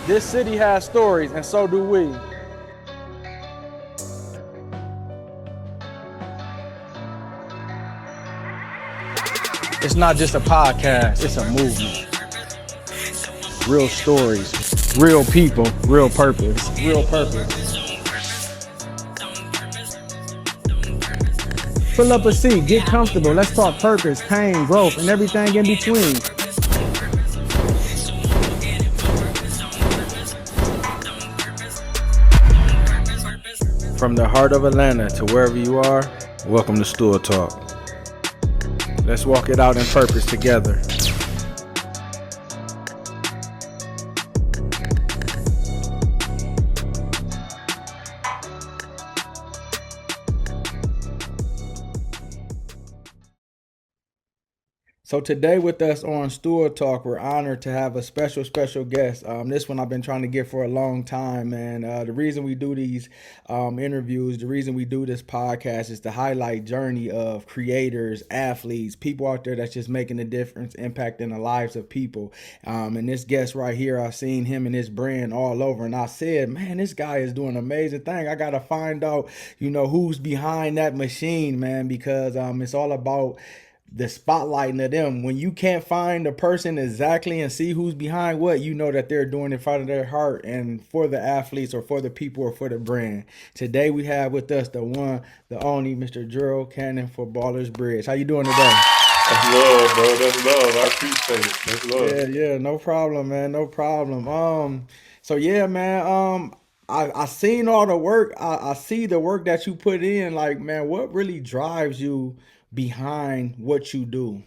This city has stories, and so do we. It's not just a podcast, it's a movement. Real stories, real people, real purpose. Real purpose. Pull up a seat, get comfortable. Let's talk purpose, pain, growth, and everything in between. From the heart of Atlanta to wherever you are, welcome to Stool Talk. Let's walk it out in purpose together. So today with us on Stool Talk, we're honored to have a special guest. This one I've been trying to get for a long time, and the reason we do these interviews, the reason we do this podcast is to highlight journey of creators, athletes, people out there that's just making a difference, impacting the lives of people. And this guest right here, I've seen him and his brand all over, and I said, man, this guy is doing an amazing thing. I gotta find out, who's behind that machine, man, because it's all about the spotlighting of them. When you can't find the person exactly and see who's behind what, you know that they're doing it out of their heart and for the athletes or for the people or for the brand. Today we have with us the one, the only Mr. Gerald Cannon for Ballers Bridge. How you doing today? That's love, bro. That's love. I appreciate it. That's love. Yeah, no problem, man. No problem. So yeah, man. I seen all the work. I see the work that you put in. Like, man, what really drives you behind what you do?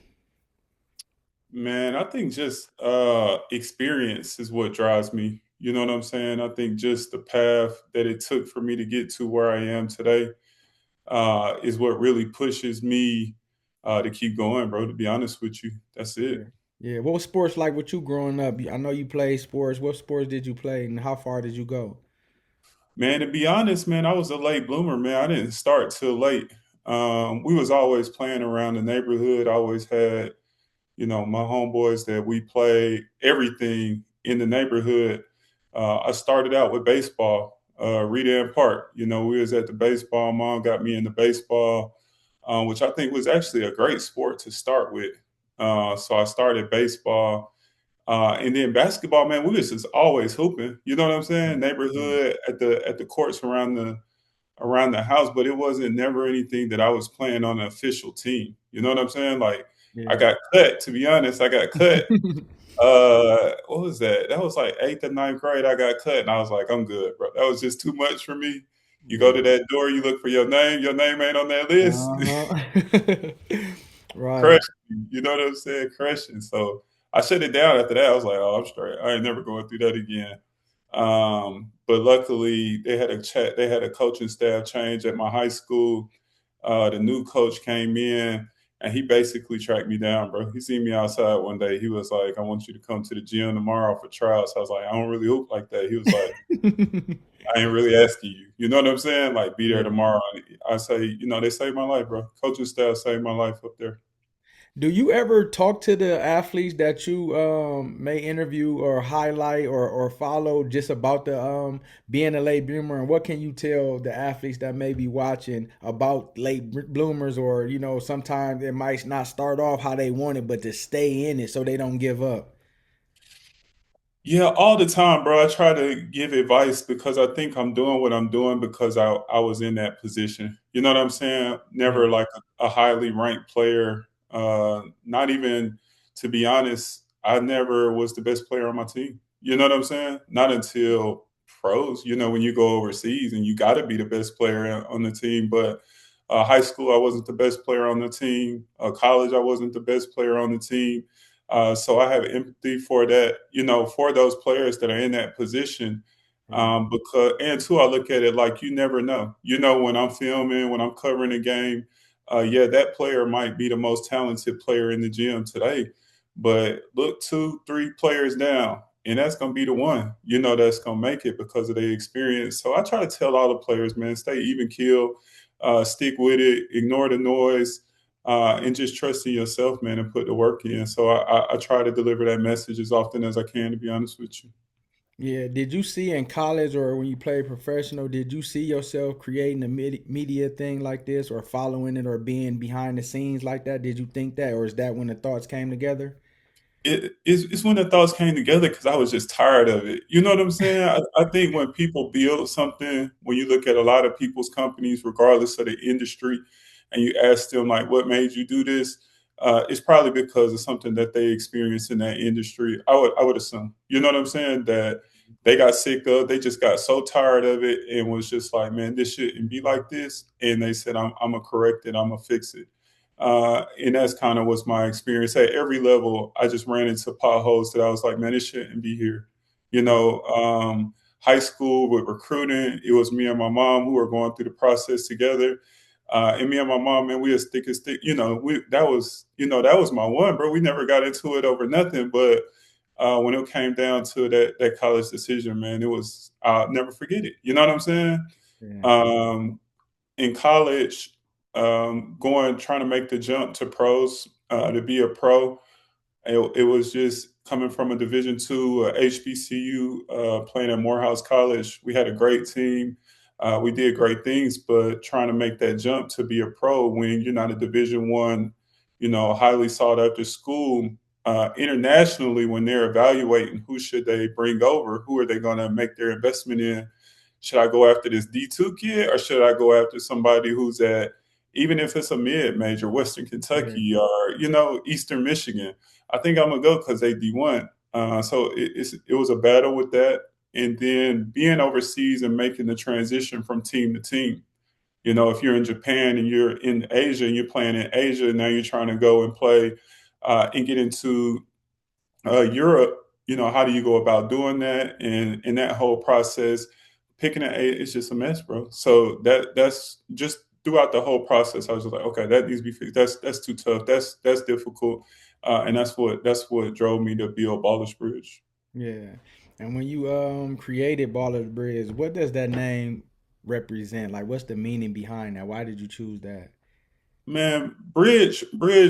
Man, I think just experience is what drives me. You know what I'm saying? I think just the path that it took for me to get to where I am today is what really pushes me to keep going, bro. To be honest with you, that's Yeah. it. Yeah. What was sports like with you growing up? I know you played sports. What sports did you play and how far did you go? Man, to be honest, man, I was a late bloomer, man. I didn't start till late. We was always playing around the neighborhood. I always had my homeboys that we played everything in the neighborhood. I started out with baseball, Redan Park. We was at the baseball. Mom got me into baseball, which I think was actually a great sport to start with. So I started baseball. And then basketball, man, we was just always hooping. You know what I'm saying? Yeah. Neighborhood at the courts around the house, but it wasn't never anything that I was playing on an official team. You know what I'm saying? Like I Yeah. got cut, to be honest. I got cut. What was that? That was like eighth or ninth grade. I got cut, and I was like, I'm good, bro. That was just too much for me. You go Yeah. to that door, you look for your name ain't on that list. Uh-huh. Right. Crushing. You know what I'm saying? Crushing. So I shut it down after that. I was like, oh, I'm straight. I ain't never going through that again. But luckily, they had a coaching staff change at my high school. The new coach came in and he basically tracked me down, bro. He seen me outside one day. He was like, I want you to come to the gym tomorrow for trials. I was like, I don't really hoop like that. He was like, I ain't really asking you. You know what I'm saying? Like, be there Yeah. tomorrow. I say, they saved my life, bro. Coaching staff saved my life up there. Do you ever talk to the athletes that you may interview or highlight or follow just about the being a late bloomer, and what can you tell the athletes that may be watching about late bloomers, or sometimes it might not start off how they want it but to stay in it so they don't give up? Yeah, all the time, bro. I try to give advice because I think I'm doing what I'm doing because I was in that position. You know what I'm saying? Yeah. Never like a highly ranked player. Not even, to be honest, I never was the best player on my team. You know what I'm saying? Not until pros. When you go overseas and you got to be the best player on the team. But high school, I wasn't the best player on the team. College, I wasn't the best player on the team. So I have empathy for that, for those players that are in that position. Yeah. Because and two, I look at it like you never know. When I'm filming, when I'm covering a game, yeah, that player might be the most talented player in the gym today, but look 2, 3 players down, and that's gonna be the one, that's gonna make it because of their experience. So I try to tell all the players, man, stay even keel, stick with it, ignore the noise and just trust in yourself, man, and put the work in. So I try to deliver that message as often as I can, to be honest with you. Yeah. Did you see in college or when you played professional, did you see yourself creating a media thing like this or following it or being behind the scenes like that? Did you think that, or is that when the thoughts came together? It's when the thoughts came together because I was just tired of it. You know what I'm saying? I think when people build something, when you look at a lot of people's companies, regardless of the industry, and you ask them like, "What made you do this?" It's probably because of something that they experienced in that industry. I would assume. You know what I'm saying? That they got sick of. They just got so tired of it and was just like, "Man, this shouldn't be like this." And they said, I'm gonna correct it. I'm gonna fix it." And that's kind of was my experience at every level. I just ran into potholes that I was like, man, this shouldn't be here. You know, high school with recruiting, it was me and my mom who were going through the process together. And me and my mom, man, we was thick as thick. That was my one, bro. We never got into it over nothing. But when it came down to that college decision, man, it was I'll never forget it. You know what I'm saying? Yeah. Um, in college, going trying to make the jump to pros to be a pro. It was just coming from a Division II HBCU, playing at Morehouse College. We had a great team. We did great things, but trying to make that jump to be a pro when you're not a Division I, highly sought after school. Internationally, when they're evaluating who should they bring over, who are they going to make their investment in, should I go after this D2 kid or should I go after somebody who's at, even if it's a mid major, Western Yeah. Kentucky or, Eastern Michigan? I think I'm gonna go because they D1. So it was a battle with that, and then being overseas and making the transition from team to team. If you're in Japan and you're in Asia and you're playing in Asia, now you're trying to go and play and get into Europe. How do you go about doing that? And in that whole process, picking it's just a mess, bro. So that's just throughout the whole process. I was just like, okay, that needs to be fixed. That's too tough. That's difficult, and that's what drove me to build Ballers Bridge. Yeah. And when you created Ballers Bridge, what does that name represent? Like what's the meaning behind that? Why did you choose that? Man, bridge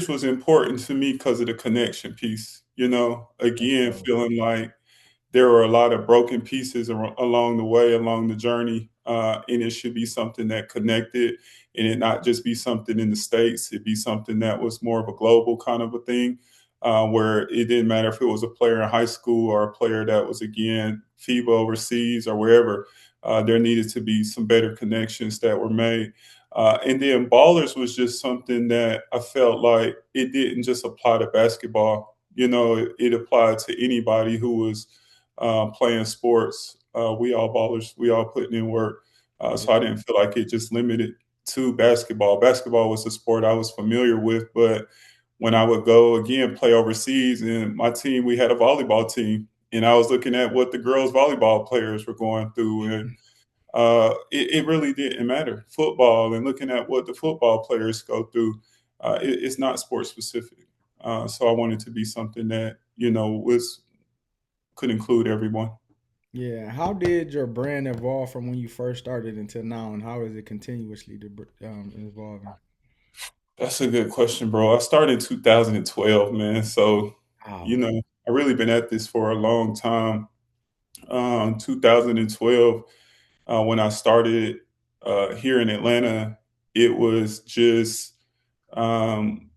was important to me because of the connection piece. That's Again, dope. feeling like there were a lot of broken pieces along the way, along the journey, and it should be something that connected, and it not just be something in the states. It be something that was more of a global kind of a thing, where it didn't matter if it was a player in high school or a player that was again FIBA overseas or wherever. There needed to be some better connections that were made. And then ballers was just something that I felt like it didn't just apply to basketball. It applied to anybody who was playing sports. We all ballers, we all putting in work. So I Yeah. didn't feel like it just limited to basketball. Basketball was a sport I was familiar with, but when I would go again play overseas, and my team, we had a volleyball team, and I was looking at what the girls volleyball players were going through, and it really didn't matter. Football and looking at what the football players go through, it's not sport specific. So I wanted to be something that was could include everyone. Yeah. How did your brand evolve from when you first started until now, and how is it continuously evolving? That's a good question, bro. I started in 2012, man. So, Wow. you know, I really been at this for a long time. 2012, when I started here in Atlanta, it was just, um,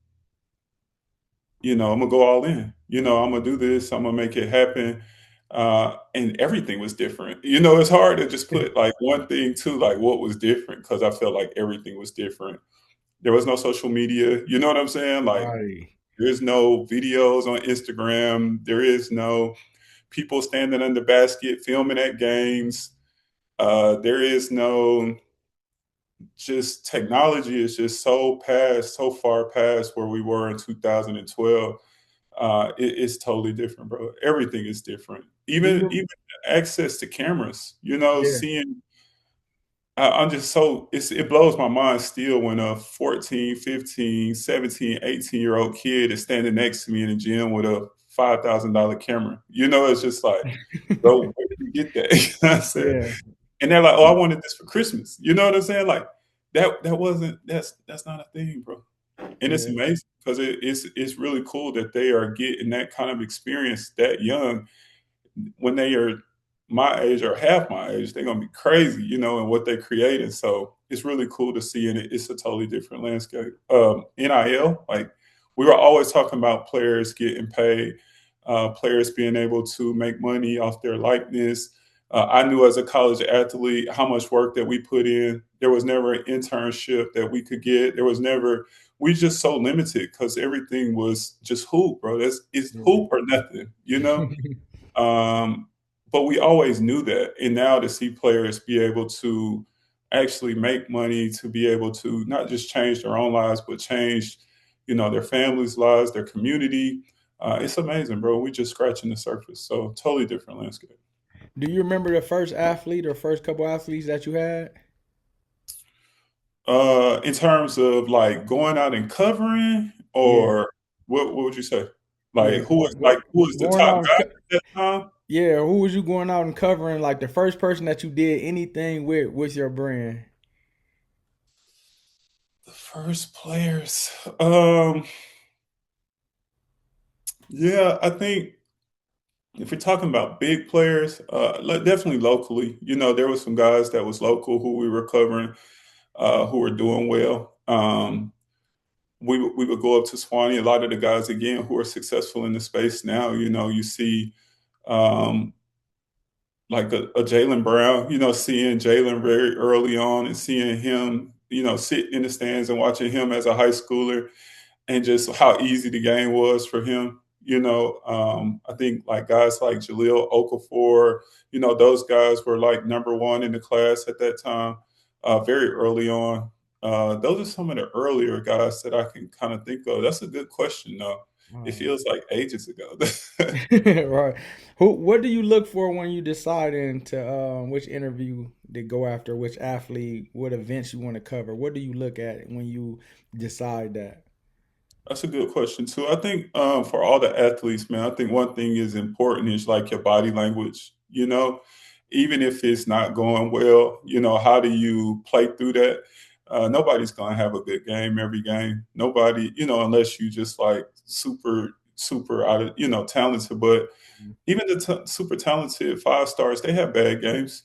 I'm gonna go all in. I'm gonna do this. I'm gonna make it happen. And everything was different. It's hard to just put like one thing to like what was different because I felt like everything was different. There was no social media. You know what I'm saying? Like Right. there is no videos on Instagram. There is no people standing under basket filming at games. There is no just technology is just so far past where we were in 2012. It's totally different, bro. Everything is different. Even Even access to cameras. yeah. Seeing I'm just it blows my mind still when a 14, 15, 17, 18-year-old kid is standing next to me in the gym with a $5,000 camera. It's just like, bro, where did you get that? You know what I'm saying? Yeah. And they're like, oh, I wanted this for Christmas. You know what I'm saying? Like that's not a thing, bro. And it's Yeah. amazing because it's really cool that they are getting that kind of experience that young when they are my age or half my age, they're gonna be crazy, and what they created. So it's really cool to see, and it's a totally different landscape. NIL, like we were always talking about players getting paid, players being able to make money off their likeness. I knew as a college athlete how much work that we put in. There was never an internship that we could get. There was never. We just so limited because everything was just hoop, bro. It's Yeah. hoop or nothing. Um, but we always knew that. And now to see players be able to actually make money, to be able to not just change their own lives, but change, their families' lives, their community. It's amazing, bro. We just scratching the surface. So totally different landscape. Do you remember the first athlete or first couple athletes that you had? In terms of like going out and covering, Yeah, or what would you say? yeah, Like who was the going top out and guy at that time? yeah. Who was you going out and covering? Like the first person that you did anything with your brand? The first players. Um, yeah, I think if we're talking about big players, definitely locally. There were some guys that was local who we were covering, who were doing well. We would go up to Swanee. A lot of the guys again who are successful in the space now. You see um, like a Jalen Brown. Seeing Jalen very early on and seeing him, sit in the stands and watching him as a high schooler and just how easy the game was for him. I think like guys like Jaleel Okafor, those guys were like number one in the class at that time, very early on. Those are some of the earlier guys that I can kind of think of. That's a good question, though. It Oh. feels like ages ago. Right. Who? What do you look for when you decide into which interview to go after, which athlete, what events you want to cover? What do you look at when you decide that? That's a good question too. I think for all the athletes, man, I think one thing is important is like your body language. Even if it's not going well, how do you play through that? Nobody's gonna have a good game every game. Nobody, unless you just like super, super out of talented. But even the super talented five stars, they have bad games,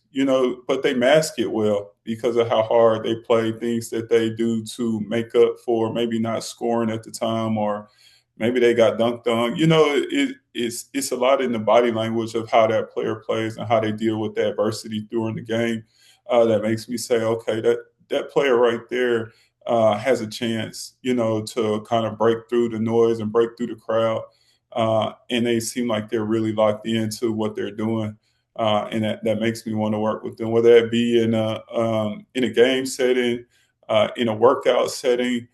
but they mask it well because of how hard they play, things that they do to make up for maybe not scoring at the time, or maybe they got dunked on. It's a lot in the body language of how that player plays and how they deal with the adversity during the game. That makes me say, okay, that player right there has a chance, to kind of break through the noise and break through the crowd, and they seem like they're really locked into what they're doing, and that makes me want to work with them, whether it be in a game setting, in a workout setting.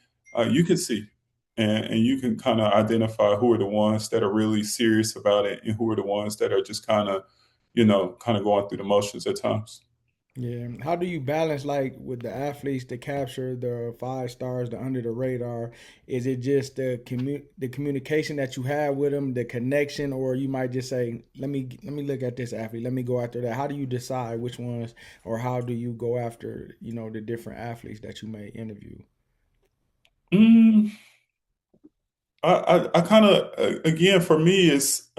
You can see, and you can kind of identify who are the ones that are really serious about it, and who are the ones that are just kind of going through the motions at times. Yeah. How do you balance like with the athletes to capture the five stars, the under the radar? Is it just the communication that you have with them, the connection, or you might just say, let me look at this athlete, let me go after that. How do you decide which ones, or how do you go after the different athletes that you may interview? Mm, I kind of again for me it's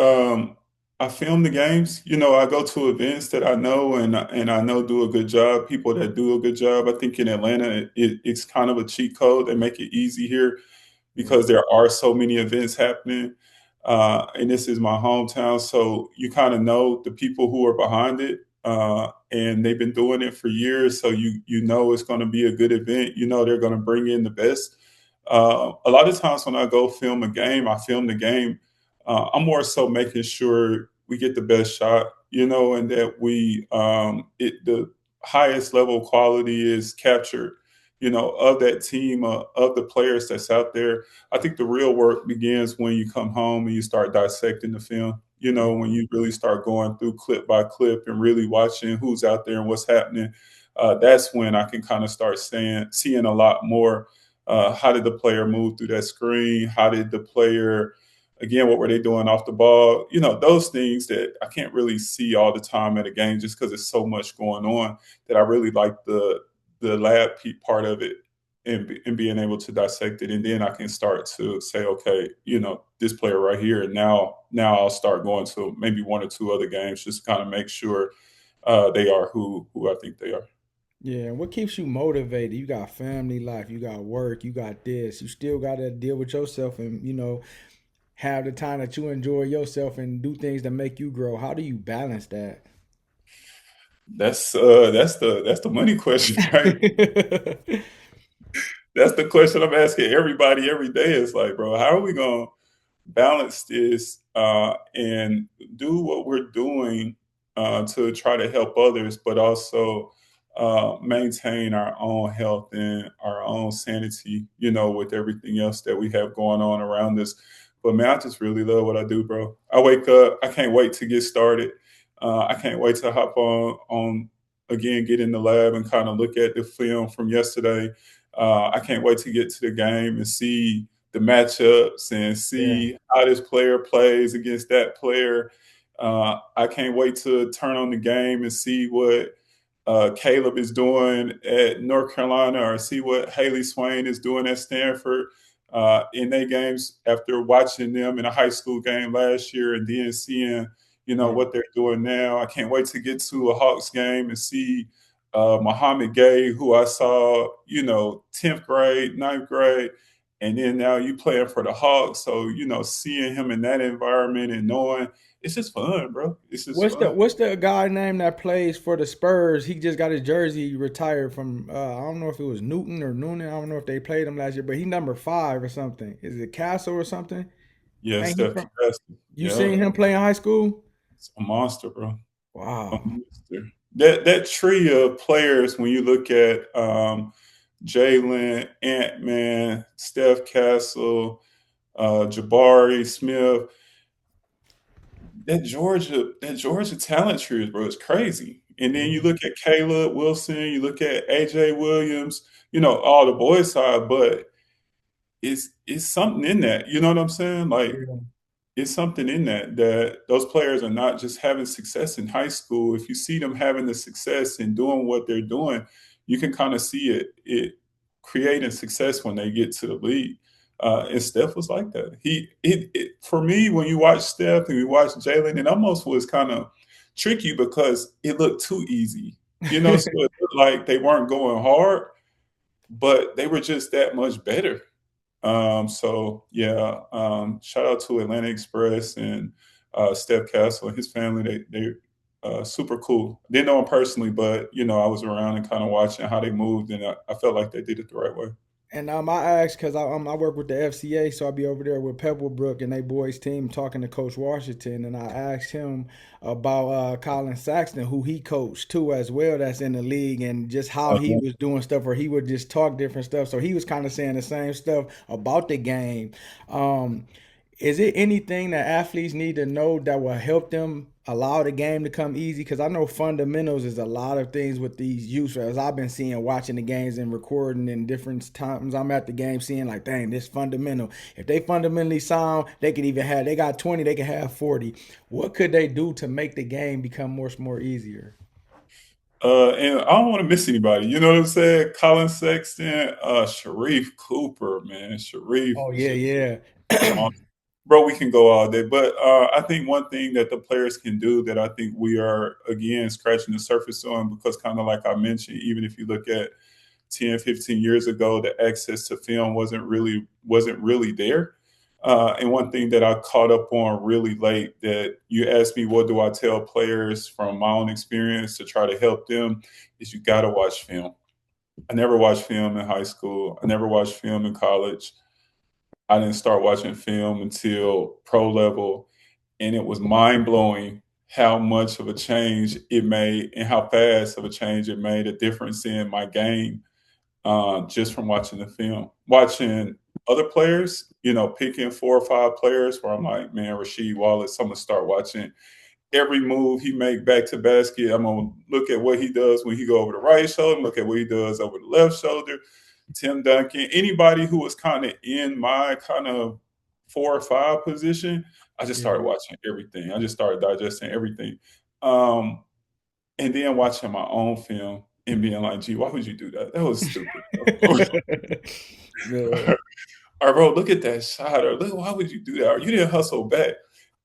I film the games. I go to events that I know and I know do a good job. People that do a good job. I think in Atlanta it's kind of a cheat code. They make it easy here Yeah. because there are so many events happening. And this is my hometown, so you kind of know the people who are behind it, and they've been doing it for years. So you know it's going to be a good event. They're going to bring in the best. A lot of times when I go film a game, I film the game. I'm more so making sure we get the best shot, and that the highest level quality is captured, of that team, of the players that's out there. I think the real work begins when you come home and you start dissecting the film. When you really start going through clip by clip and really watching who's out there and what's happening. That's when I can kind of start seeing a lot more. How did the player move through that screen? How did the player, again, what were they doing off the ball? Those things that I can't really see all the time at a game just because there's so much going on that I really like the part of it. and being able to dissect it, and then I can start to say, okay, this player right here, and now I'll start going to maybe one or two other games, just kind of make sure they are who I think they are. Yeah, and what keeps you motivated? You got family life, you got work, you got this. You still got to deal with yourself and, have the time that you enjoy yourself and do things that make you grow. How do you balance that? That's the money question, right? That's the question I'm asking everybody every day. It's like, bro, how are we gonna balance this and do what we're doing to try to help others, but also maintain our own health and our own sanity, with everything else that we have going on around us. But man, I just really love what I do, bro. I wake up, I can't wait to get started. I can't wait to hop on again, get in the lab and kind of look at the film from yesterday. I can't wait to get to the game and see the matchups and Yeah, see how this player plays against that player. I can't wait to turn on the game and see what Caleb is doing at North Carolina or see what Haley Swain is doing at Stanford in their games after watching them in a high school game last year and then seeing, yeah. what they're doing now. I can't wait to get to a Hawks game and see Muhammad Gay, who I saw, 10th grade, ninth grade, and then now you playing for the Hawks. So, seeing him in that environment and knowing it's just fun, bro. It's just fun. What's the guy name that plays for the Spurs? He just got his jersey retired from I don't know if it was Newton or Noonan. I don't know if they played him last year, but he number 5 or something. Is it Castle or something? Yeah, Ain't he Steph from? Curry. You Yeah, seen him play in high school? it's a monster, bro. A Wow. monster. That tree of players, when you look at Jalen, Ant Man, Steph Castle, Jabari Smith, that Georgia talent tree, bro, is crazy. And then you Yeah. look at Caleb Wilson, you look at AJ Williams, all the boys side, but it's something in that. You know what I'm saying? Like Yeah. it's something in that those players are not just having success in high school. If you see them having the success and doing what they're doing, you can kind of see it creating success when they get to the league. And Steph was like that. For me, when you watch Steph and you watch Jalen, it almost was kind of tricky because it looked too easy. So it looked like they weren't going hard, but they were just that much better. So yeah, shout out to Atlanta Express and Steph Castle and his family. They super cool. Didn't know him personally, but I was around and kind of watching how they moved, and I felt like they did it the right way. And I asked because I work with the FCA, so I'll be over there with Pebblebrook and they boys team talking to Coach Washington, and I asked him about Colin Saxton, who he coached too as well, that's in the league, and just how he Uh-huh. was doing stuff, or he would just talk different stuff. So he was kind of saying the same stuff about the game. Um, is it anything that athletes need to know that will help them allow the game to come easy? Because I know fundamentals is a lot of things with these youth. As I've been seeing, watching the games and recording in different times, I'm at the game seeing like, dang, this fundamental. If they fundamentally sound, they could even have. They got 20, they can have 40. What could they do to make the game become more easier? And I don't want to miss anybody. You know what I'm saying? Colin Sexton, Sharif Cooper, man. Sharif Oh is yeah, just a yeah, monster. Bro, we can go all day. But I think one thing that the players can do that I think we are, again, scratching the surface on, because kind of like I mentioned, even if you look at 10, 15 years ago, the access to film wasn't really there. And one thing that I caught up on really late, that you asked me, what do I tell players from my own experience to try to help them, is you got to watch film. I never watched film in high school. I never watched film in college. I didn't start watching film until pro level, and it was mind blowing how much of a change it made and how fast of a change it made a difference in my game, just from watching the film. Watching other players, picking 4 or 5 players where I'm like, man, Rasheed Wallace, I'm gonna start watching every move he make back to basket. I'm gonna look at what he does when he go over the right shoulder, look at what he does over the left shoulder. Tim Duncan, anybody who was kind of in my kind of 4 or 5 position, I just yeah. started watching everything. I just started digesting everything. Um, and then watching my own film and being like, "Gee, why would you do that? That was stupid, bro." Yeah. Or, bro, look at that shot. Or look, why would you do that? Or you didn't hustle back.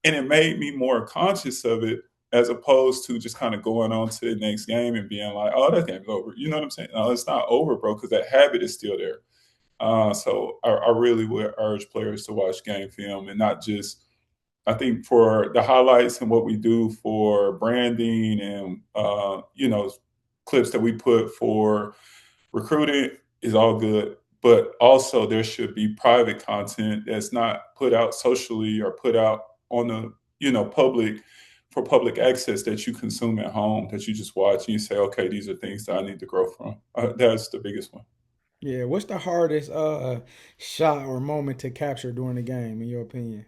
And it made me more conscious of it as opposed to just kind of going on to the next game and being like, oh, that game's over. You know what I'm saying? No, it's not over, bro, because that habit is still there. So I really would urge players to watch game film and not just, I think for the highlights and what we do for branding and, clips that we put for recruiting is all good, but also there should be private content that's not put out socially or put out on the public for public access that you consume at home that you just watch and you say, okay, these are things that I need to grow from. That's the biggest one. Yeah. What's the hardest shot or moment to capture during the game, in your opinion?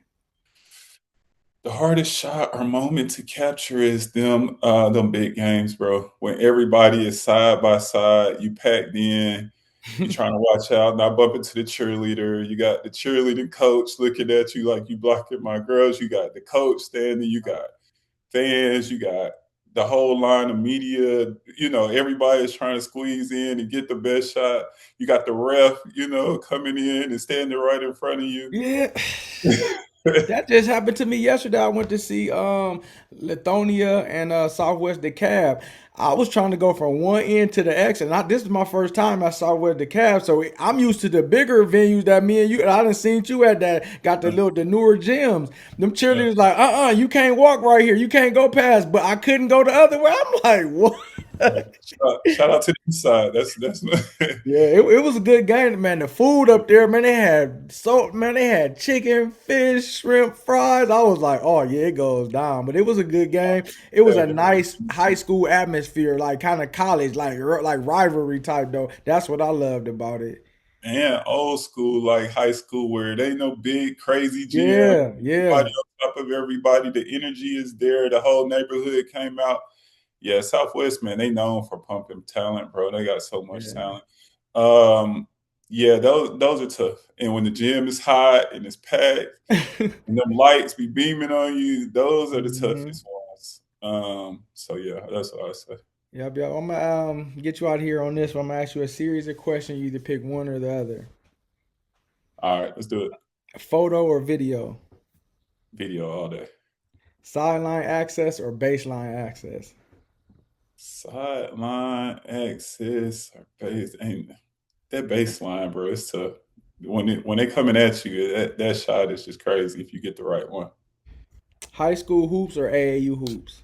The hardest shot or moment to capture is them big games, bro. When everybody is side by side, you packed in, you're trying to watch out, not bump into the cheerleader. You got the cheerleading coach looking at you like you blocking my girls. You got the coach standing. You got fans. You got the whole line of media. Everybody is trying to squeeze in and get the best shot. You got the ref, coming in and standing right in front of you. Yeah. That just happened to me yesterday. I went to see Lithonia and Southwest DeKalb. I was trying to go from one end to the exit. And this is my first time at Southwest DeKalb, so I'm used to the bigger venues that me and you. And I done seen you at that. Got the newer gyms. Them Yeah. cheerleaders like, you can't walk right here. You can't go past. But I couldn't go the other way. I'm like, what? Shout out to the east side. That's Yeah, it was a good game, man. The food up there, man, they had chicken, fish, shrimp, fries. I was like, oh yeah, it goes down. But it was a good game. It was a nice high school atmosphere, like kind of college, like rivalry type though. That's what I loved about it. and old school, like high school, where they ain't no big crazy gym. Yeah, Everybody yeah, on top of everybody. The energy is there. The whole neighborhood came out. Yeah, Southwest, man, they known for pumping talent, bro. They got so much yeah. talent. Um, yeah, those are tough. And when the gym is hot and it's packed and them lights be beaming on you, those are the hmm toughest ones. So yeah, that's what I say. Yep, yep. I'm gonna get you out here on this one. I'm gonna ask you a series of questions. You either pick one or the other. All right, let's do it. Photo or video? Video all day. Sideline access or baseline access? Sideline access or base ain't that baseline, bro. It's tough. When they coming at you, that shot is just crazy if you get the right one. High school hoops or AAU hoops?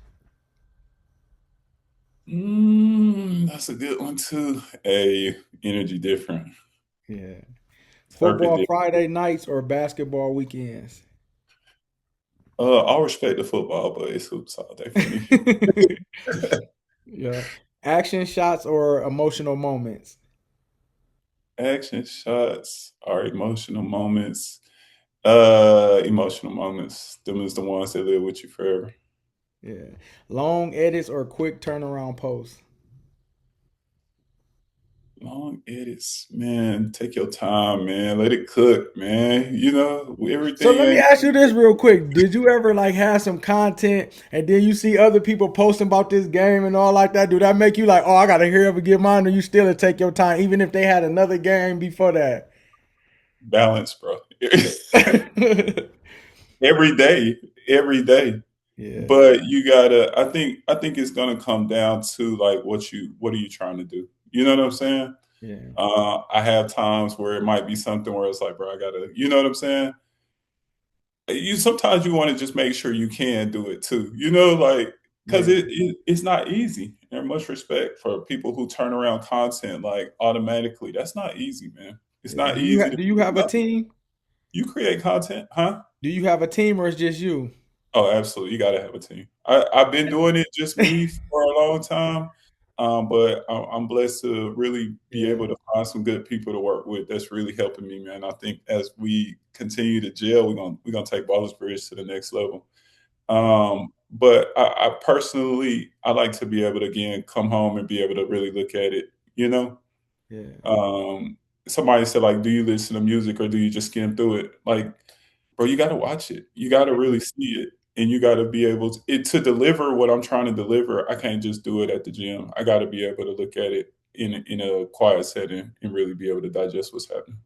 That's a good one too. A energy different, Yeah. circuit Football different. Friday nights or basketball weekends? I'll respect the football, but it's hoops all day for me. Yeah. Action shots or emotional moments? Action shots are emotional moments. Emotional moments. Them is the ones that live with you forever. Yeah. Long edits or quick turnaround posts? Long edits, man. Take your time, man. Let it cook, man. So Everything let me ain't. ask you this real quick. Did you ever like have some content and then you see other people posting about this game and all like that? Do that make you like, oh, I gotta hurry up and get mine, or you still take your time, even if they had another game before that? Balance, bro. Every day, every day. Yeah, But you gotta. I think it's gonna come down to like what are you trying to do? You know what I'm saying? yeah, I have times where it might be something where it's like, bro, I gotta. You know what I'm saying? You sometimes you want to just make sure you can do it too. Like because yeah, it's not easy. And much respect for people who turn around content like automatically. That's not easy, man. It's yeah. not easy to Do you have a nothing. team? You create content, huh? Do you have a team or it's just you? Oh, absolutely. You got to have a team. I've been doing it just me for a long time, but I'm blessed to really be Yeah, able to find some good people to work with. That's really helping me, man. I think as we continue to gel, we're gonna take Ballers Bridge to the next level. But I personally, I like to be able to again come home and be able to really look at it. yeah, Um, Somebody said like, "Do you listen to music or do you just skim through it?" Like, bro, you got to watch it. You got to really see it. and you got to be able to deliver what I'm trying to deliver. I can't just do it at the gym. I got to be able to look at it in a quiet setting and really be able to digest what's happening.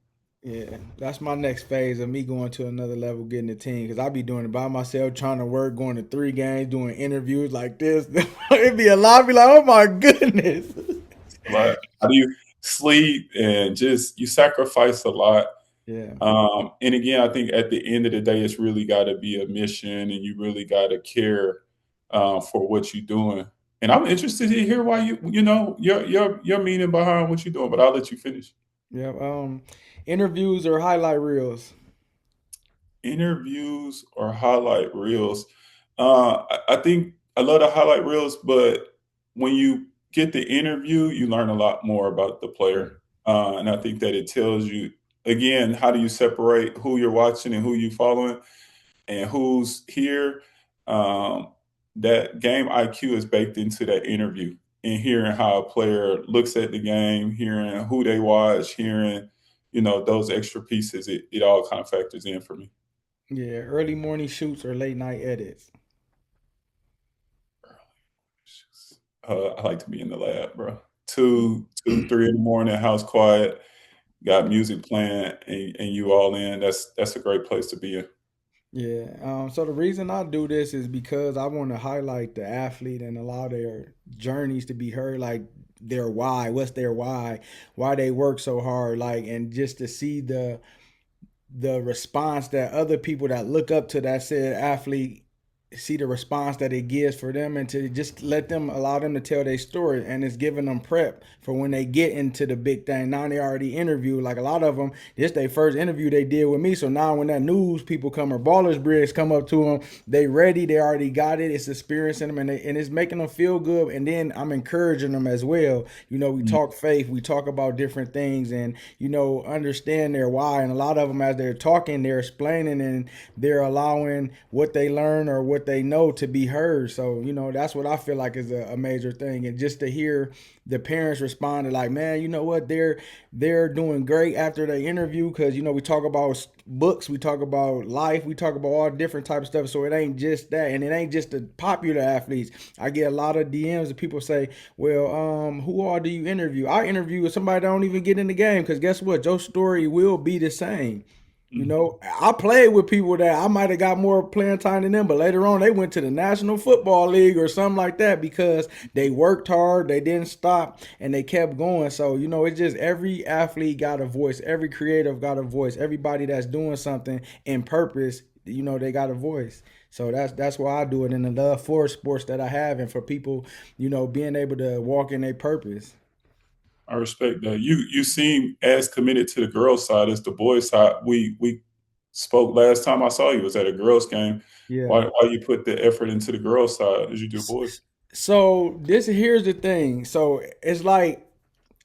Yeah, that's my next phase of me going to another level, getting a team. Because I be doing it by myself, trying to work, going to 3 games, doing interviews like this. It'd be a lot. I'd be like, oh my goodness. Like, how do you sleep and just you sacrifice a lot. Yeah, And again, I think at the end of the day, it's really got to be a mission, and you really got to care for what you're doing. And I'm interested to hear why you know your meaning behind what you're doing. But I'll let you finish. yeah. Interviews or highlight reels. Interviews or highlight reels. I think I love the highlight reels, but when you get the interview, you learn a lot more about the player. And I think that it tells you, again, how do you separate who you're watching and who you're following and who's here. Um, that game IQ is baked into that interview and hearing how a player looks at the game, hearing who they watch, hearing, those extra pieces, it all kind of factors in for me. Yeah, early morning shoots or late night edits. I like to be in the lab, bro. 3 in the morning, house quiet, got music playing, and you all in. That's a great place to be in. Yeah. So the reason I do this is because I want to highlight the athlete and allow their journeys to be heard, like their what's their why they work so hard, like, and just to see the response that other people that look up to that said athlete see the response that it gives for them, and to just let them allow them to tell their story, and it's giving them prep for when they get into the big thing. Now they already interviewed, like a lot of them, this their first interview they did with me, so now when that news people come or ballers bridge come up to them, they ready, they already got it, it's experiencing them, and it's making them feel good. And then I'm encouraging them as well. We Mm. talk faith, we talk about different things, and understand their why. And a lot of them, as they're talking, they're explaining, and they're allowing what they learn or what they know to be heard. So that's what I feel like is a major thing. And just to hear the parents responded like, man, you know what, they're doing great after they interview, because we talk about books, we talk about life, we talk about all different type of stuff. So it ain't just that, and it ain't just the popular athletes. I get a lot of DMs and people say, well, who all do you interview? I interview with somebody that don't even get in the game, because guess what, your story will be the same. Mm. I played with people that I might have got more playing time than them, but later on they went to the National Football League or something like that, because they worked hard, they didn't stop, and they kept going. So, it's just every athlete got a voice, every creative got a voice, everybody that's doing something in purpose, they got a voice. So that's why I do it, in the love for sports that I have, and for people, being able to walk in their purpose. I respect that. You seem as committed to the girls' side as the boys' side. We spoke last time I saw you was at a girls' game. Yeah. Why you put the effort into the girls' side as you do boys? So this here's the thing. So it's like,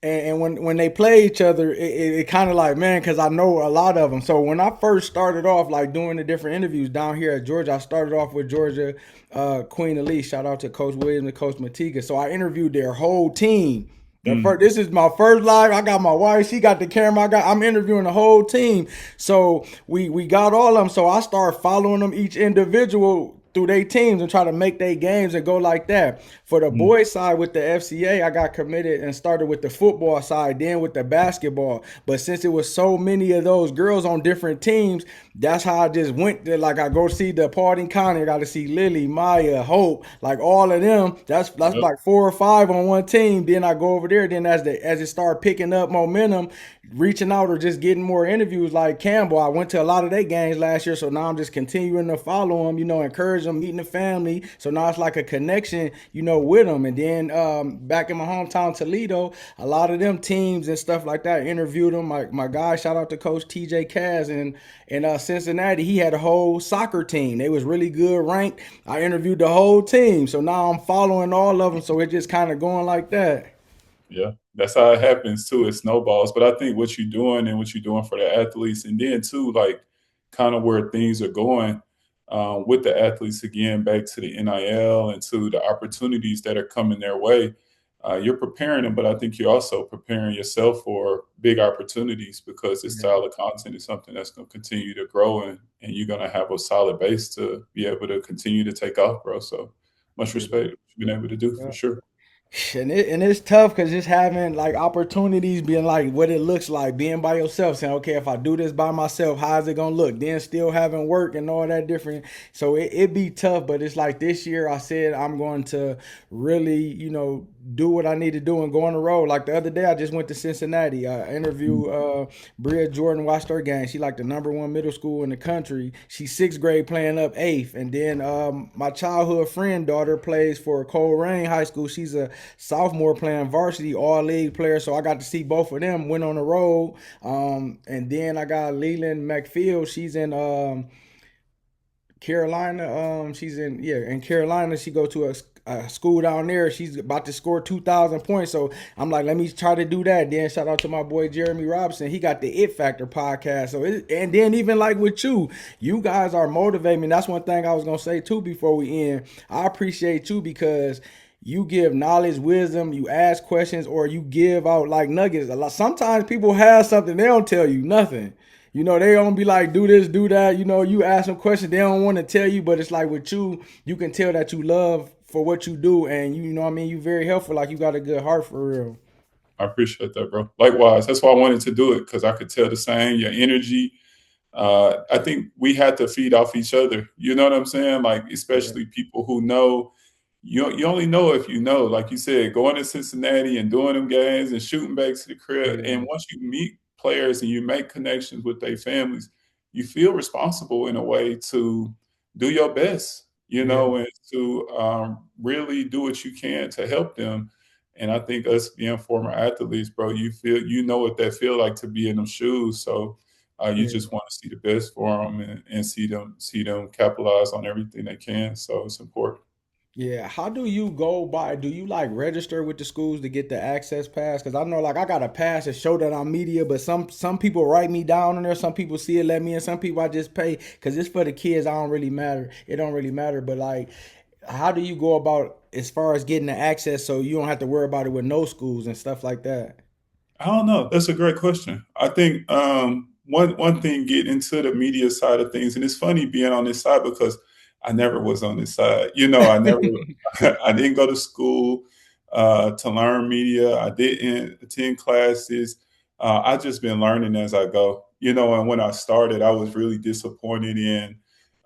and when they play each other, it kind of like, man, because I know a lot of them. So when I first started off, like doing the different interviews down here at Georgia, I started off with Georgia Queen Elise. Shout out to Coach Williams and Coach Matiga. So I interviewed their whole team. Mm. This is my first live. I got my wife. She got the camera. I'm interviewing the whole team. So we got all of them. So I started following them each individual through their teams and try to make their games and go like that. For the Mm. boys side with the FCA, I got committed and started with the football side, then with the basketball. But since it was so many of those girls on different teams, that's how I just went there. Like I go see the Pardon County, I got to see Lily, Maya, Hope, like all of them. That's Yep. like 4 or 5 on one team. Then I go over there. Then as it started picking up momentum, reaching out or just getting more interviews like Campbell. I went to a lot of their games last year, so now I'm just continuing to follow them, encourage them, meeting the family. So now it's like a connection, with them. And then back in my hometown, Toledo, a lot of them teams and stuff like that, interviewed them. My guy, shout out to Coach TJ Kaz in Cincinnati. He had a whole soccer team. They was really good ranked. I interviewed the whole team. So now I'm following all of them. So it just kind of going like that. Yeah, that's how it happens too. It snowballs. But I think what you're doing and what you're doing for the athletes, and then too, like kind of where things are going with the athletes again, back to the NIL and to the opportunities that are coming their way. you're preparing them, but I think you're also preparing yourself for big opportunities because this Yeah, style of content is something that's going to continue to grow, and you're going to have a solid base to be able to continue to take off, bro. So much yeah, respect what you've been able to do for yeah. sure. And it's tough because just having like opportunities, being like what it looks like, being by yourself, saying, okay, if I do this by myself, how's it gonna look? Then still having work and all that different. So it be tough, but it's like this year I said I'm going to really, do what I need to do and go on the road. Like the other day, I just went to Cincinnati. I interviewed Bria Jordan, watched her game. She like the number one middle school in the country. She's sixth grade playing up eighth. And then my childhood friend daughter plays for Coleraine High School. She's a sophomore playing varsity all league player. So I got to see both of them went on the road. And then I got Leland McField. She's in Carolina. She's in Carolina. She go to a school down there. She's about to score 2,000 points. So I'm like, let me try to do that. Then shout out to my boy Jeremy Robinson. He got the It Factor podcast. And then even like with you guys are motivating me. That's one thing I was gonna say too before we end. I appreciate you because you give knowledge, wisdom, you ask questions, or you give out like nuggets. A lot sometimes people have something, they don't tell you nothing. They don't be like, do this, do that. You ask them questions, they don't want to tell you, but it's like with you can tell that you love for what you do, and you know what I mean, you very helpful, like you got a good heart for real. I appreciate that, bro. Likewise, that's why I wanted to do it because I could tell the same. Your energy, I think we had to feed off each other. You know what I'm saying? Like, Yeah, especially people who know you only know if you know. Like you said, going to Cincinnati and doing them games and shooting back to the crib. yeah, And once you meet players and you make connections with their families, you feel responsible in a way to do your best, yeah, and to really do what you can to help them. And I think us being former athletes, bro, you know what that feel like to be in them shoes. So you yeah. just want to see the best for them and see them capitalize on everything they can. So it's important. Yeah, how do you go by? Do you like register with the schools to get the access pass? Because I know, like, I got a pass to show that I'm media, but some people write me down on there. Some people see it, let me in. Some people I just pay because it's for the kids. I don't really matter. It don't really matter. But like, how do you go about as far as getting the access so you don't have to worry about it with no schools and stuff like that? I don't know. That's a great question. I think one thing getting into the media side of things, and it's funny being on this side because I never was on this side. I never, I didn't go to school to learn media. I didn't attend classes. I just been learning as I go. And when I started, I was really disappointed in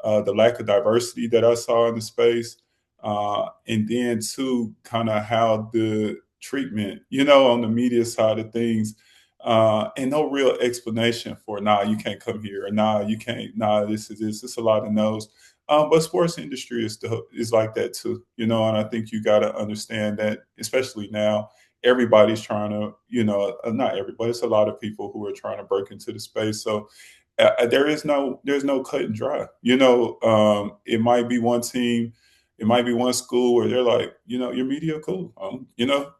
the lack of diversity that I saw in the space, and then too, kind of how the treatment, on the media side of things, and no real explanation for, nah, you can't come here, or nah, you can't, nah, this is this. It's a lot of no's. But sports industry is like that too, and I think you got to understand that, especially now, everybody's trying to, not everybody, it's a lot of people who are trying to break into the space. So there's no cut and dry. It might be one team, it might be one school where they're like, your media cool,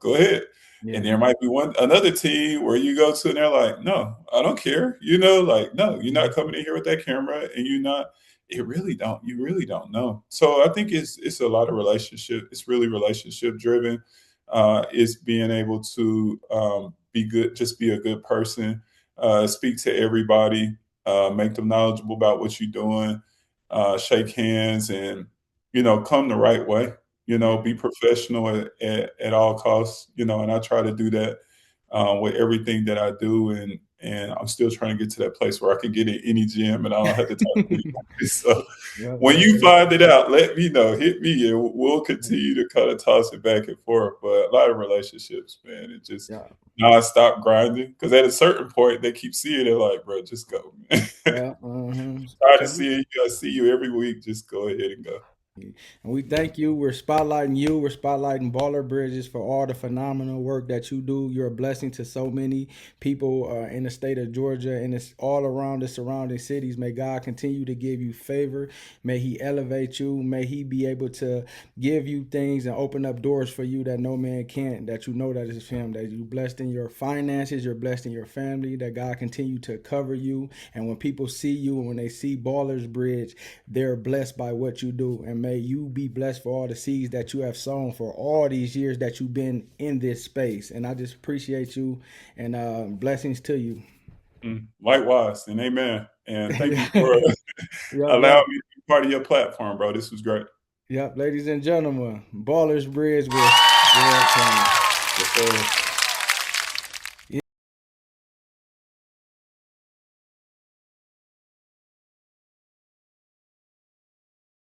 go ahead. And Yeah, there might be another team where you go to and they're like, no, I don't care. Like, no, you're not coming in here with that camera, and you're not. You really don't know. So I think it's a lot of relationship. It's really relationship driven. It's being able to be good, just be a good person, speak to everybody, make them knowledgeable about what you're doing, shake hands, and come the right way. yeah, Be professional at all costs. And I try to do that with everything that I do, and I'm still trying to get to that place where I can get in any gym and I don't have to talk to anybody. So yep, when yep, you yep. find it out, let me know. Hit me, and we'll continue to kind of toss it back and forth. But a lot of relationships, man, it just Yeah, non-stop grinding. Because at a certain point, they keep seeing it like, bro, just go, man. yeah. Tired So of seeing you. I see you every week. Just go ahead and go. and we thank you. We're spotlighting you. We're spotlighting Baller Bridges for all the phenomenal work that you do. You're a blessing to so many people in the state of Georgia and it's all around the surrounding cities. May God continue to give you favor. May He elevate you. May He be able to give you things and open up doors for you that no man can. That you know that is Him. That you're blessed in your finances. You're blessed in your family. That God continue to cover you. And when people see you and when they see Ballers Bridge, they're blessed by what you do. And may you be blessed for all the seeds that you have sown for all these years that you've been in this space. And I just appreciate you, and blessings to you. Likewise, and amen. And thank you for Yep, allowing yep, me to be part of your platform, bro. This was great. yep. Ladies and gentlemen, Ballers Bridge with Gerald Cannon. Yes, sir.